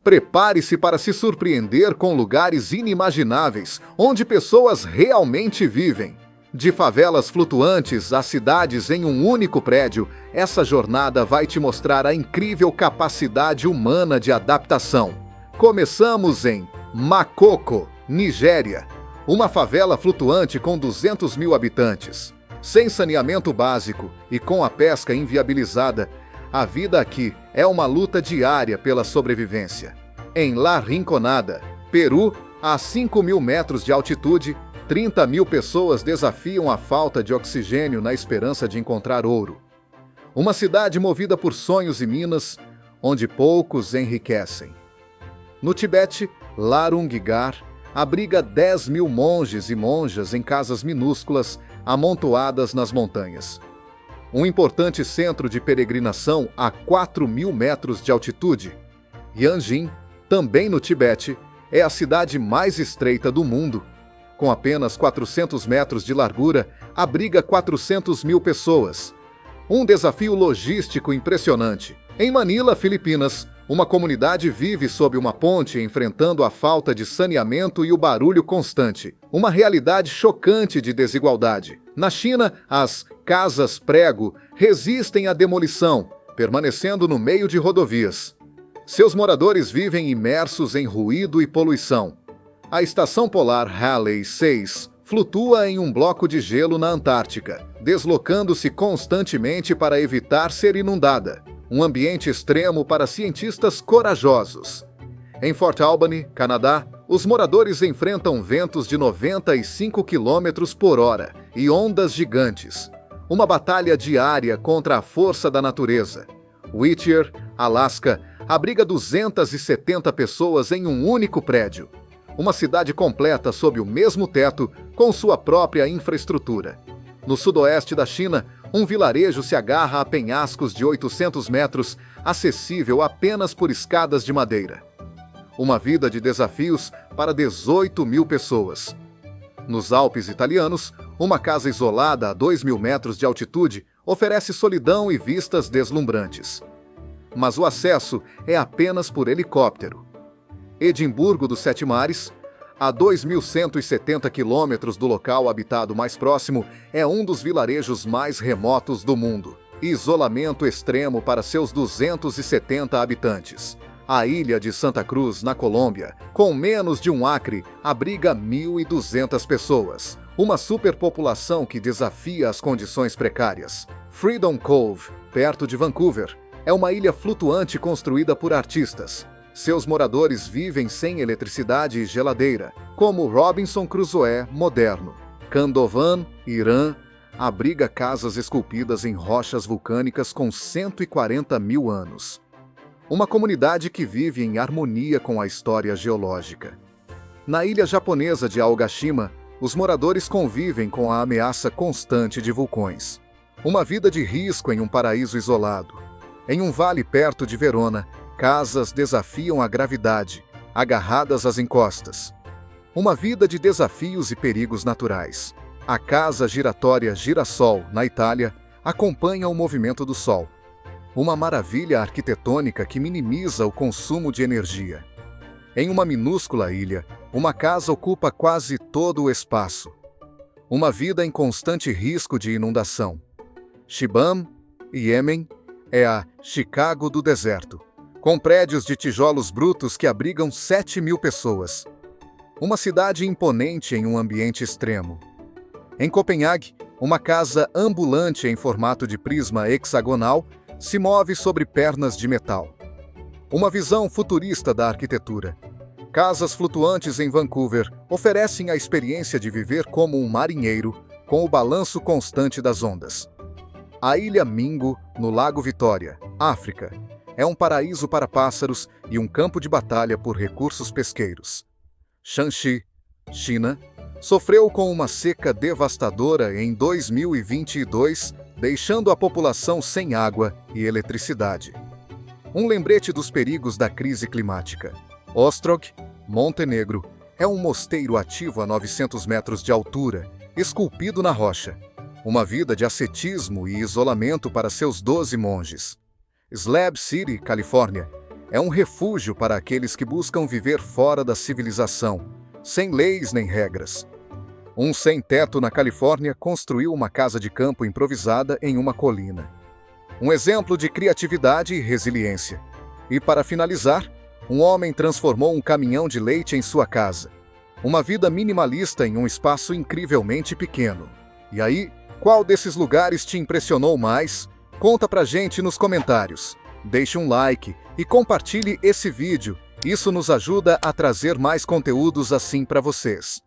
Prepare-se para se surpreender com lugares inimagináveis, onde pessoas realmente vivem. De favelas flutuantes a cidades em um único prédio, essa jornada vai te mostrar a incrível capacidade humana de adaptação. Começamos em Makoko, Nigéria, uma favela flutuante com 200 mil habitantes. Sem saneamento básico e com a pesca inviabilizada, a vida aqui é uma luta diária pela sobrevivência. Em La Rinconada, Peru, a 5.000 metros de altitude, 30 mil pessoas desafiam a falta de oxigênio na esperança de encontrar ouro. Uma cidade movida por sonhos e minas, onde poucos enriquecem. No Tibete, Larunggar abriga 10 mil monges e monjas em casas minúsculas amontoadas nas montanhas. Um importante centro de peregrinação a 4.000 metros de altitude, Yanjin, também no Tibete, é a cidade mais estreita do mundo. Com apenas 400 metros de largura, abriga 400 mil pessoas. Um desafio logístico impressionante. Em Manila, Filipinas, uma comunidade vive sob uma ponte enfrentando a falta de saneamento e o barulho constante. Uma realidade chocante de desigualdade. Na China, as casas prego resistem à demolição, permanecendo no meio de rodovias. Seus moradores vivem imersos em ruído e poluição. A estação polar Halley 6 flutua em um bloco de gelo na Antártica, deslocando-se constantemente para evitar ser inundada. Um ambiente extremo para cientistas corajosos. Em Fort Albany, Canadá, os moradores enfrentam ventos de 95 km por hora e ondas gigantes. Uma batalha diária contra a força da natureza. Whittier, Alasca, abriga 270 pessoas em um único prédio. Uma cidade completa sob o mesmo teto, com sua própria infraestrutura. No sudoeste da China, um vilarejo se agarra a penhascos de 800 metros, acessível apenas por escadas de madeira. Uma vida de desafios para 18 mil pessoas. Nos Alpes italianos, uma casa isolada a 2.000 metros de altitude oferece solidão e vistas deslumbrantes. Mas o acesso é apenas por helicóptero. Edimburgo dos Sete Mares, a 2.170 quilômetros do local habitado mais próximo, é um dos vilarejos mais remotos do mundo. Isolamento extremo para seus 270 habitantes. A ilha de Santa Cruz, na Colômbia, com menos de um acre, abriga 1.200 pessoas. Uma superpopulação que desafia as condições precárias. Freedom Cove, perto de Vancouver, é uma ilha flutuante construída por artistas. Seus moradores vivem sem eletricidade e geladeira, como Robinson Crusoe moderno. Kandovan, Irã, abriga casas esculpidas em rochas vulcânicas com 140 mil anos. Uma comunidade que vive em harmonia com a história geológica. Na ilha japonesa de Aogashima, os moradores convivem com a ameaça constante de vulcões. Uma vida de risco em um paraíso isolado. Em um vale perto de Verona, casas desafiam a gravidade, agarradas às encostas. Uma vida de desafios e perigos naturais. A casa giratória Girassol, na Itália, acompanha o movimento do Sol. Uma maravilha arquitetônica que minimiza o consumo de energia. Em uma minúscula ilha, uma casa ocupa quase todo o espaço. Uma vida em constante risco de inundação. Shibam, Iêmen, é a Chicago do deserto, com prédios de tijolos brutos que abrigam 7.000 pessoas. Uma cidade imponente em um ambiente extremo. Em Copenhague, uma casa ambulante em formato de prisma hexagonal se move sobre pernas de metal. Uma visão futurista da arquitetura. Casas flutuantes em Vancouver oferecem a experiência de viver como um marinheiro, com o balanço constante das ondas. A Ilha Mingo, no Lago Vitória, África, é um paraíso para pássaros e um campo de batalha por recursos pesqueiros. Shanxi, China, sofreu com uma seca devastadora em 2022, deixando a população sem água e eletricidade. Um lembrete dos perigos da crise climática. Ostrog, Montenegro, é um mosteiro ativo a 900 metros de altura, esculpido na rocha. Uma vida de ascetismo e isolamento para seus 12 monges. Slab City, Califórnia, É um refúgio para aqueles que buscam viver fora da civilização, sem leis nem regras. Um sem-teto na Califórnia construiu uma casa de campo improvisada em uma colina. Um exemplo de criatividade e resiliência. E para finalizar, um homem transformou um caminhão de leite em sua casa. Uma vida minimalista em um espaço incrivelmente pequeno. E aí, qual desses lugares te impressionou mais? Conta pra gente nos comentários. Deixe um like e compartilhe esse vídeo. Isso nos ajuda a trazer mais conteúdos assim para vocês.